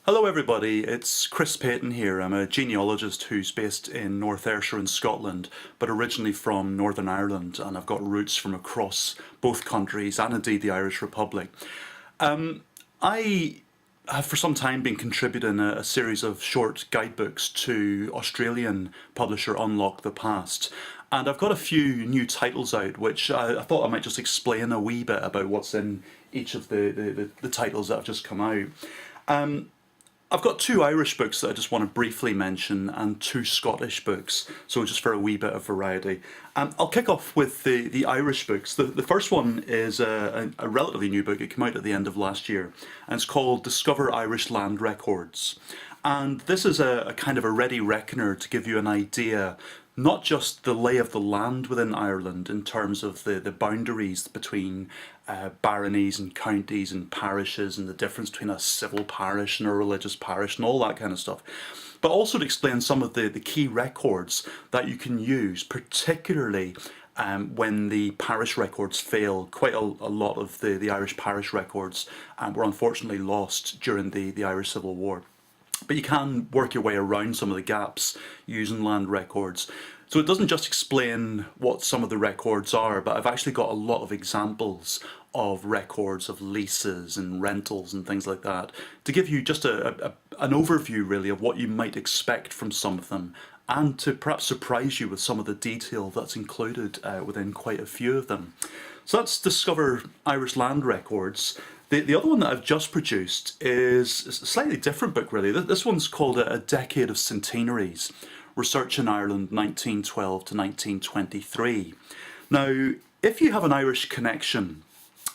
Hello everybody, it's Chris Paton here. I'm a genealogist who's based in North Ayrshire in Scotland, but originally from Northern Ireland, and I've got roots from across both countries and indeed the Irish Republic. I have for some time been contributing a series of short guidebooks to Australian publisher Unlock the Past. And I've got a few new titles out, which I thought I might just explain a wee bit about what's in each of the titles that have just come out. I've got two Irish books that I just want to briefly mention and two Scottish books, so just for a wee bit of variety. I'll kick off with the Irish books. The first one is a relatively new book. It came out at the end of last year, and it's called Discover Irish Land Records. And this is a kind of a ready reckoner to give you an idea, not just the lay of the land within Ireland in terms of the boundaries between baronies and counties and parishes and the difference between a civil parish and a religious parish and all that kind of stuff, but also to explain some of the key records that you can use, particularly when the parish records fail. Quite a lot of the Irish parish records were unfortunately lost during the Irish Civil War. But you can work your way around some of the gaps using land records. So it doesn't just explain what some of the records are, but I've actually got a lot of examples of records of leases and rentals and things like that to give you just an overview really of what you might expect from some of them, and to perhaps surprise you with some of the detail that's included within quite a few of them. So that's Discover Irish Land Records. The other one that I've just produced is a slightly different book really. This one's called A Decade of Centenaries, Research in Ireland 1912 to 1923. Now, if you have an Irish connection,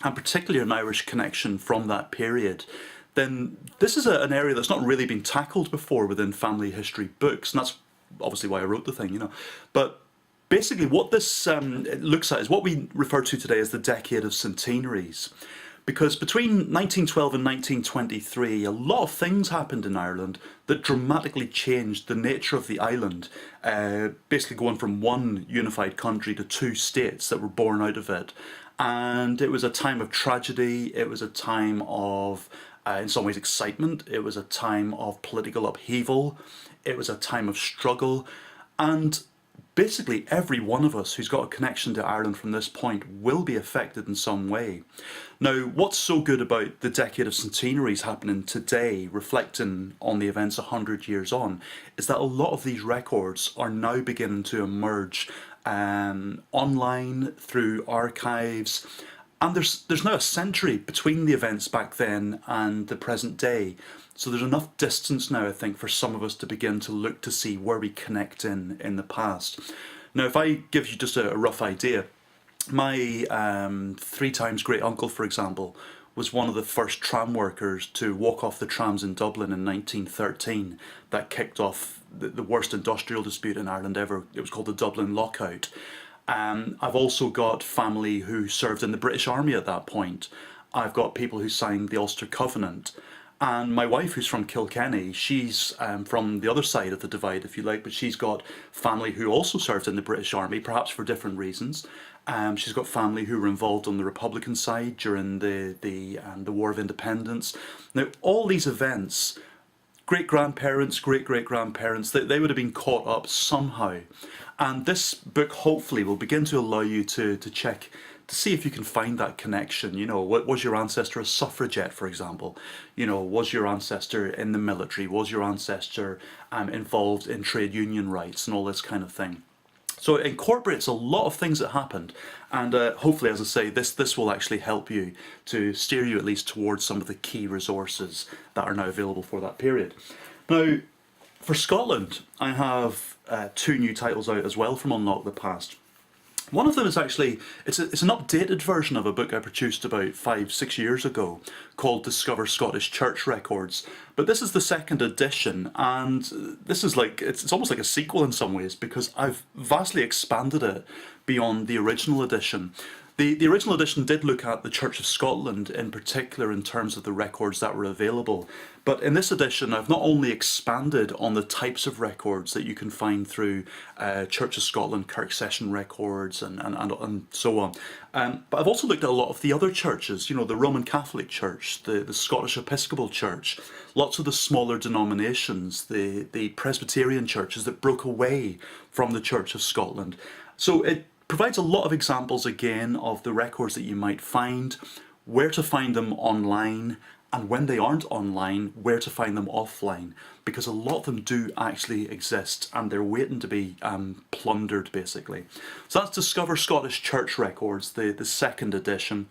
and particularly an Irish connection from that period, then this is an area that's not really been tackled before within family history books, and that's obviously why I wrote the thing, But basically what this looks at is what we refer to today as the Decade of Centenaries. Because between 1912 and 1923, a lot of things happened in Ireland that dramatically changed the nature of the island, basically going from one unified country to two states that were born out of it. And it was a time of tragedy, it was a time of, in some ways, excitement, it was a time of political upheaval, it was a time of struggle, and basically every one of us who's got a connection to Ireland from this point will be affected in some way. Now, what's so good about the Decade of Centenaries happening today, reflecting on the events 100 years on, is that a lot of these records are now beginning to emerge online, through archives, and there's now a century between the events back then and the present day. So there's enough distance now, I think, for some of us to begin to look to see where we connect in the past. Now, if I give you just a rough idea, my three times great uncle, for example, was one of the first tram workers to walk off the trams in Dublin in 1913. That kicked off the worst industrial dispute in Ireland ever. It was called the Dublin Lockout. I've also got family who served in the British Army at that point. I've got people who signed the Ulster Covenant. And my wife, who's from Kilkenny, she's from the other side of the divide, if you like, but she's got family who also served in the British Army, perhaps for different reasons. She's got family who were involved on the Republican side during the War of Independence. Now, all these events, great-grandparents, great-great-grandparents, they would have been caught up somehow. And this book hopefully will begin to allow you to check, to see if you can find that connection. Was your ancestor a suffragette, for example? Was your ancestor in the military? Was your ancestor involved in trade union rights and all this kind of thing? So it incorporates a lot of things that happened, and hopefully, as I say, this will actually help you to steer you at least towards some of the key resources that are now available for that period. Now, for Scotland, I have two new titles out as well from Unlock the Past. One of them is actually, it's an updated version of a book I produced about 5-6 years ago called Discover Scottish Church Records. But this is the second edition, and this is like, it's almost like a sequel in some ways, because I've vastly expanded it beyond the original edition. The original edition did look at the Church of Scotland in particular in terms of the records that were available. But in this edition, I've not only expanded on the types of records that you can find through Church of Scotland, Kirk Session records, and so on, but I've also looked at a lot of the other churches, you know, the Roman Catholic Church, the Scottish Episcopal Church, lots of the smaller denominations, the Presbyterian churches that broke away from the Church of Scotland. So it provides a lot of examples again of the records that you might find, where to find them online, and when they aren't online, where to find them offline, because a lot of them do actually exist and they're waiting to be plundered basically. So that's Discover Scottish Church Records, the second edition.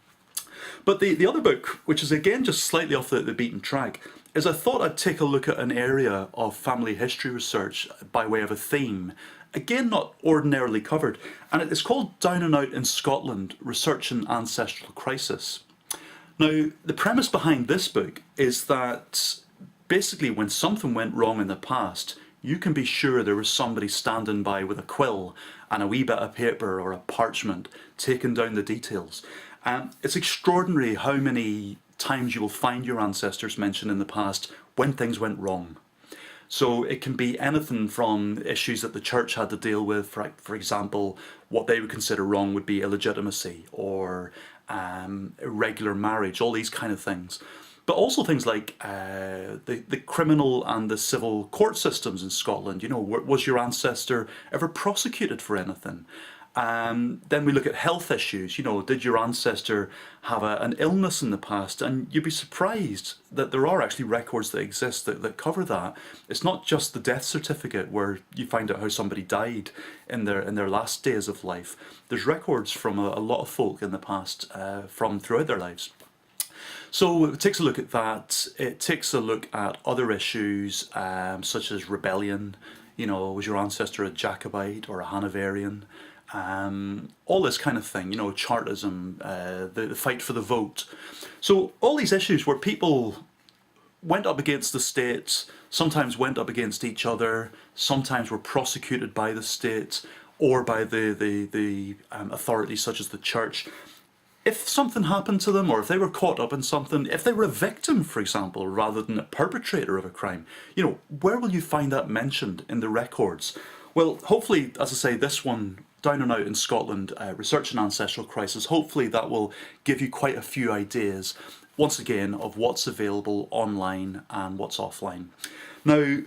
But the other book, which is again just slightly off the beaten track, is I thought I'd take a look at an area of family history research by way of a theme. Again, not ordinarily covered, and it's called Down and Out in Scotland, Research an Ancestral Crisis. Now, the premise behind this book is that basically when something went wrong in the past, you can be sure there was somebody standing by with a quill and a wee bit of paper or a parchment taking down the details. It's extraordinary how many times you will find your ancestors mentioned in the past when things went wrong. So it can be anything from issues that the church had to deal with, for example, what they would consider wrong would be illegitimacy or irregular marriage, all these kind of things. But also things like the criminal and the civil court systems in Scotland. You know, was your ancestor ever prosecuted for anything? Then we look at health issues. You know, did your ancestor have an illness in the past? And you'd be surprised that there are actually records that exist that cover that. It's not just the death certificate where you find out how somebody died in their last days of life. There's records from a lot of folk in the past from throughout their lives. So it takes a look at that. It takes a look at other issues such as rebellion. You know, was your ancestor a Jacobite or a Hanoverian? All this kind of thing, you know, Chartism, the fight for the vote. So all these issues where people went up against the state, sometimes went up against each other, sometimes were prosecuted by the state or by the authorities such as the church. If something happened to them, or if they were caught up in something, if they were a victim, for example, rather than a perpetrator of a crime, you know, where will you find that mentioned in the records? Well, hopefully, as I say, this one, Down and Out in Scotland, Research an Ancestral Crisis, hopefully that will give you quite a few ideas, once again, of what's available online and what's offline. Now,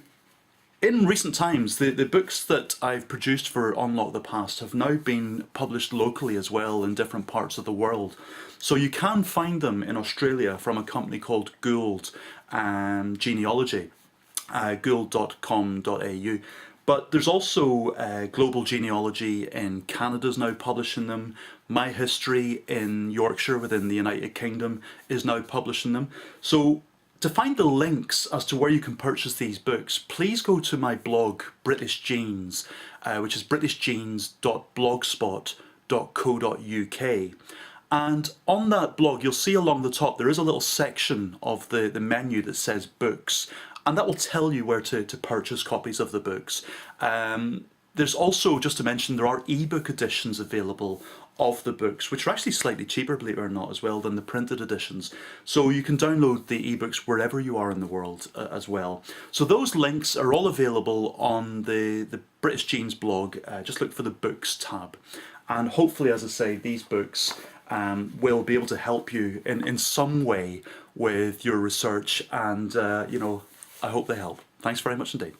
in recent times, the books that I've produced for Unlock the Past have now been published locally as well in different parts of the world. So you can find them in Australia from a company called Gould Genealogy, gould.com.au. But there's also Global Genealogy in Canada's now publishing them. My History in Yorkshire within the United Kingdom is now publishing them. So to find the links as to where you can purchase these books, please go to my blog, British Genes, which is britishgenes.blogspot.co.uk. And on that blog, you'll see along the top, there is a little section of the menu that says books. And that will tell you where to purchase copies of the books. There's also, just to mention, there are ebook editions available of the books, which are actually slightly cheaper, believe it or not, as well, than the printed editions. So you can download the ebooks wherever you are in the world as well. So those links are all available on the British Genes blog. Just look for the books tab. And hopefully, as I say, these books will be able to help you in some way with your research, and you know, I hope they help. Thanks very much indeed.